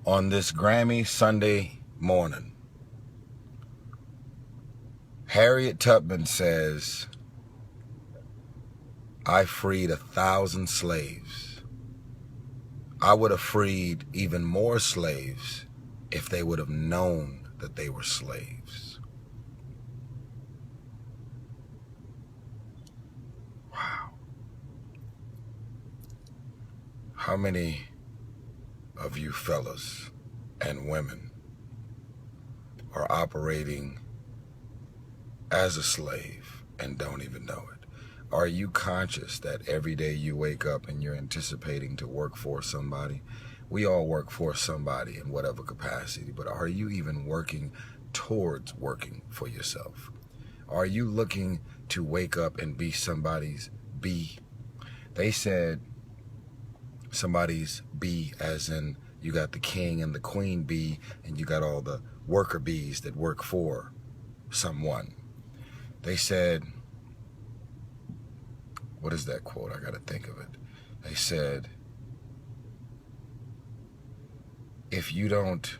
On this Grammy Sunday morning, Harriet Tubman says, I freed 1,000 slaves. I would have freed even more slaves if they would have known that they were slaves. Wow. How many of you fellas and women are operating as a slave and don't even know it? Are you conscious that every day you wake up and you're anticipating to work for somebody? We all work for somebody in whatever capacity, but are you even working towards working for yourself? Are you looking to wake up and be somebody's bee? They said somebody's bee, as in you got the king and the queen bee, and you got all the worker bees that work for someone. They said, what is that quote? I got to think of it. They said, if you don't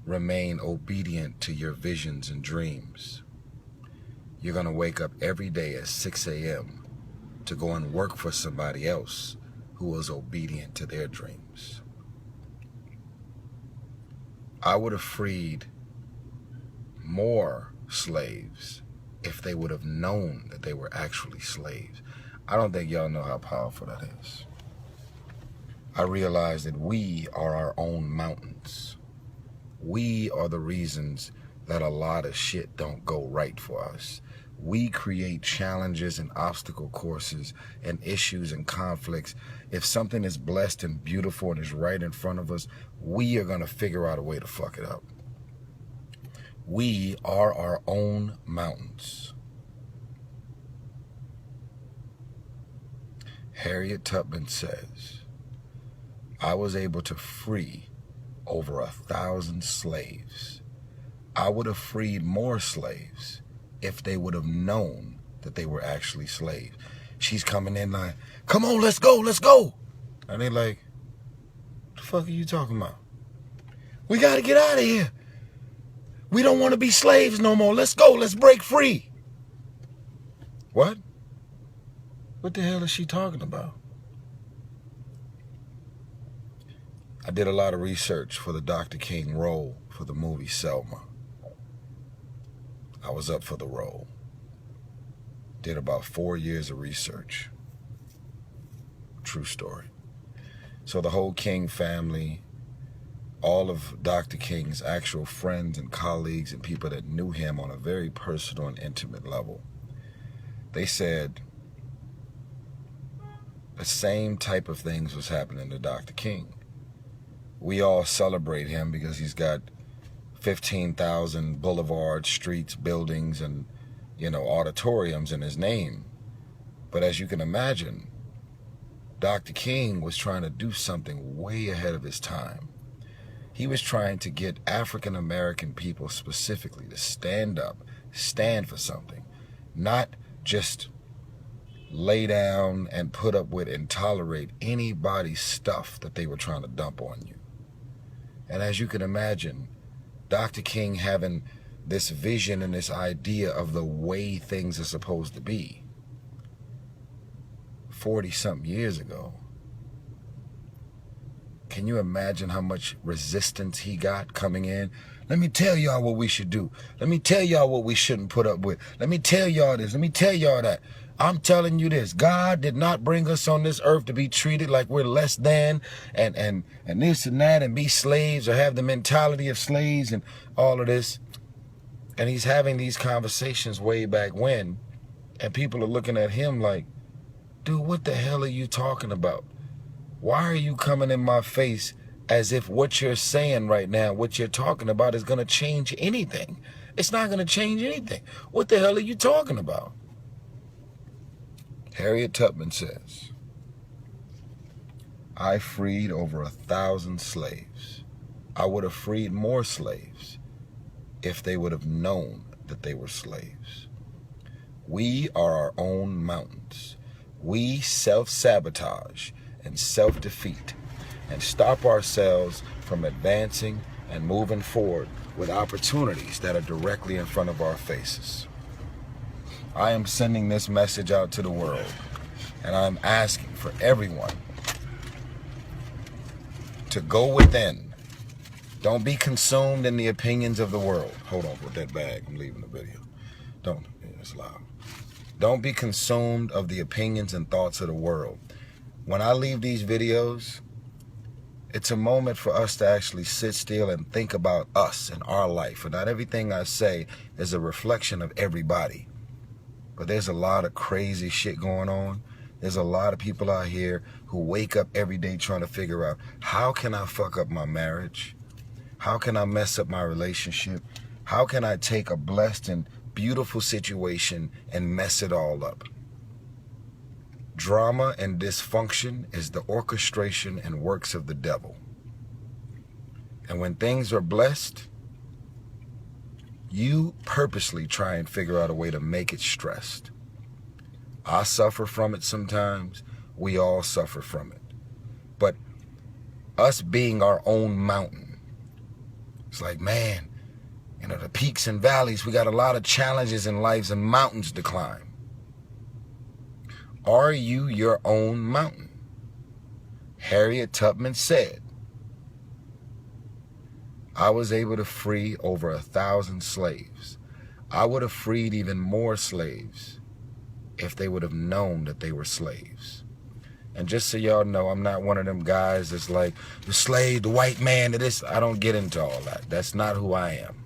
remain obedient to your visions and dreams, you're going to wake up every day at 6 a.m. to go and work for somebody else who was obedient to their dreams. I would have freed more slaves if they would have known that they were actually slaves. I don't think y'all know how powerful that is. I realize that we are our own mountains. We are the reasons that a lot of shit don't go right for us. We create challenges and obstacle courses and issues and conflicts. If something is blessed and beautiful and is right in front of us, we are going to figure out a way to fuck it up. We are our own mountains. Harriet Tubman says, I was able to free over 1,000 slaves. I would have freed more slaves if they would have known that they were actually slaves. She's coming in like, come on, let's go, let's go. And they like, what the fuck are you talking about? We got to get out of here. We don't want to be slaves no more. Let's go, let's break free. What? What the hell is she talking about? I did a lot of research for the Dr. King role for the movie Selma. I was up for the role. Did about 4 years of research. True story. So the whole King family, all of Dr. King's actual friends and colleagues and people that knew him on a very personal and intimate level, they said the same type of things was happening to Dr. King. We all celebrate him because he's got 15,000 boulevards, streets, buildings, and, auditoriums in his name. But as you can imagine, Dr. King was trying to do something way ahead of his time. He was trying to get African American people specifically to stand up, stand for something, not just lay down and put up with and tolerate anybody's stuff that they were trying to dump on you. And as you can imagine, Dr. King having this vision and this idea of the way things are supposed to be 40-something years ago. Can you imagine how much resistance he got coming in? Let me tell y'all what we should do. Let me tell y'all what we shouldn't put up with. Let me tell y'all this. Let me tell y'all that. I'm telling you this. God did not bring us on this earth to be treated like we're less than and this and that and be slaves or have the mentality of slaves and all of this. And he's having these conversations way back when, and people are looking at him like, dude, what the hell are you talking about? Why are you coming in my face as if what you're saying right now, what you're talking about is going to change anything? It's not going to change anything. What the hell are you talking about? Harriet Tubman says, I freed over 1,000 slaves. I would have freed more slaves if they would have known that they were slaves. We are our own mountains. We self-sabotage and self-defeat and stop ourselves from advancing and moving forward with opportunities that are directly in front of our faces. I am sending this message out to the world, and I'm asking for everyone to go within. Don't be consumed in the opinions of the world. Hold on with that bag. I'm leaving the video. It's loud. Don't be consumed of the opinions and thoughts of the world. When I leave these videos, it's a moment for us to actually sit still and think about us and our life. And not everything I say is a reflection of everybody. But there's a lot of crazy shit going on. There's a lot of people out here who wake up every day trying to figure out, how can I fuck up my marriage? How can I mess up my relationship? How can I take a blessed and beautiful situation and mess it all up? Drama and dysfunction is the orchestration and works of the devil. And when things are blessed, you purposely try and figure out a way to make it stressed. I suffer from it sometimes. We all suffer from it. But us being our own mountain, it's like, man, the peaks and valleys, we got a lot of challenges in lives and mountains to climb. Are you your own mountain? Harriet Tubman said, I was able to free over 1,000 slaves. I would have freed even more slaves if they would have known that they were slaves. And just so y'all know, I'm not one of them guys that's like, the slave, the white man, this. I don't get into all that. That's not who I am.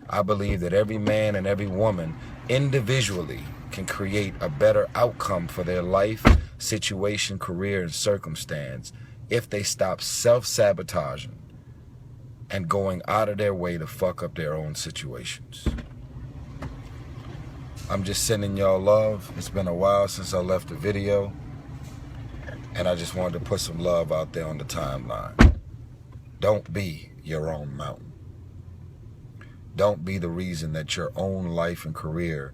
I believe that every man and every woman individually can create a better outcome for their life, situation, career, and circumstance if they stop self-sabotaging and going out of their way to fuck up their own situations. I'm just sending y'all love. It's been a while since I left a video, and I just wanted to put some love out there on the timeline. Don't be your own mountain. Don't be the reason that your own life and career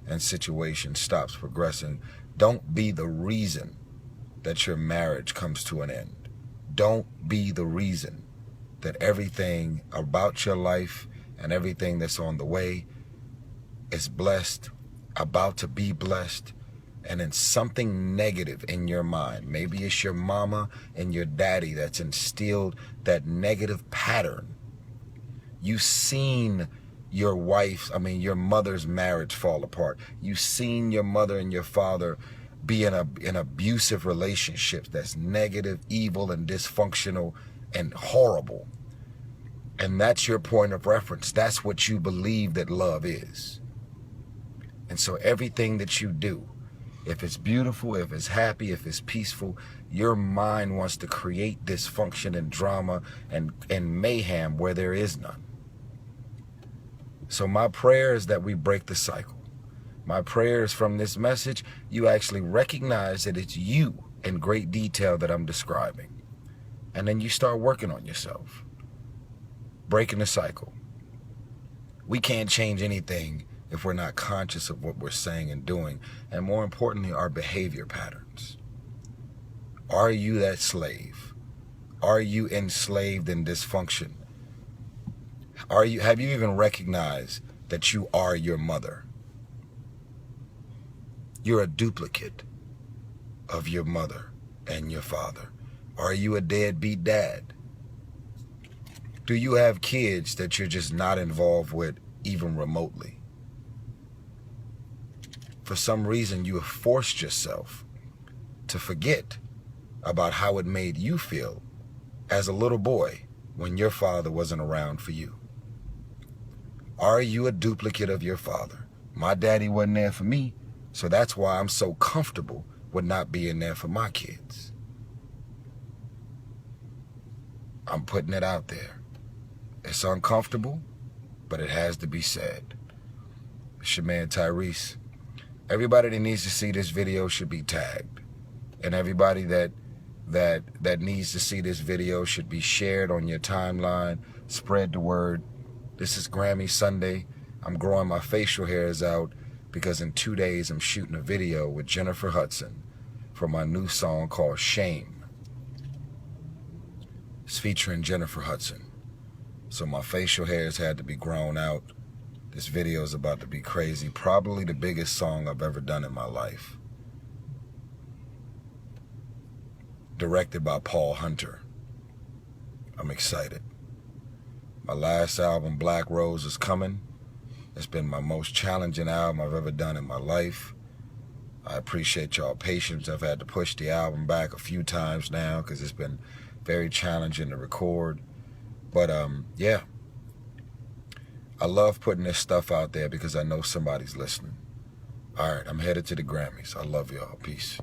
and situation stops progressing. Don't be the reason that your marriage comes to an end. Don't be the reason that everything about your life and everything that's on the way is blessed, about to be blessed, and in something negative in your mind. Maybe it's your mama and your daddy that's instilled that negative pattern. You've seen your your mother's marriage fall apart. You've seen your mother and your father be in abusive relationships that's negative, evil, and dysfunctional and horrible. And that's your point of reference. That's what you believe that love is. And so everything that you do, if it's beautiful, if it's happy, if it's peaceful, your mind wants to create dysfunction and drama and mayhem where there is none. So my prayer is that we break the cycle. My prayer is from this message, you actually recognize that it's you in great detail that I'm describing. And then you start working on yourself. Breaking the cycle. We can't change anything if we're not conscious of what we're saying and doing, and more importantly, our behavior patterns. Are you that slave? Are you enslaved in dysfunction? Have you even recognized that you are your mother? You're a duplicate of your mother and your father. Are you a deadbeat dad? Do you have kids that you're just not involved with even remotely? For some reason, you have forced yourself to forget about how it made you feel as a little boy when your father wasn't around for you. Are you a duplicate of your father? My daddy wasn't there for me, so that's why I'm so comfortable with not being there for my kids. I'm putting it out there. It's uncomfortable, but it has to be said. It's your man Tyrese. Everybody that needs to see this video should be tagged. And everybody that needs to see this video should be shared on your timeline. Spread the word. This is Grammy Sunday. I'm growing my facial hairs out because in 2 days I'm shooting a video with Jennifer Hudson for my new song called Shame. It's featuring Jennifer Hudson. So my facial hairs had to be grown out. This video is about to be crazy. Probably the biggest song I've ever done in my life. Directed by Paul Hunter. I'm excited. My last album, Black Rose, is coming. It's been my most challenging album I've ever done in my life. I appreciate y'all patience. I've had to push the album back a few times now because it's been very challenging to record. But yeah, I love putting this stuff out there because I know somebody's listening. All right, I'm headed to the Grammys. I love y'all. Peace.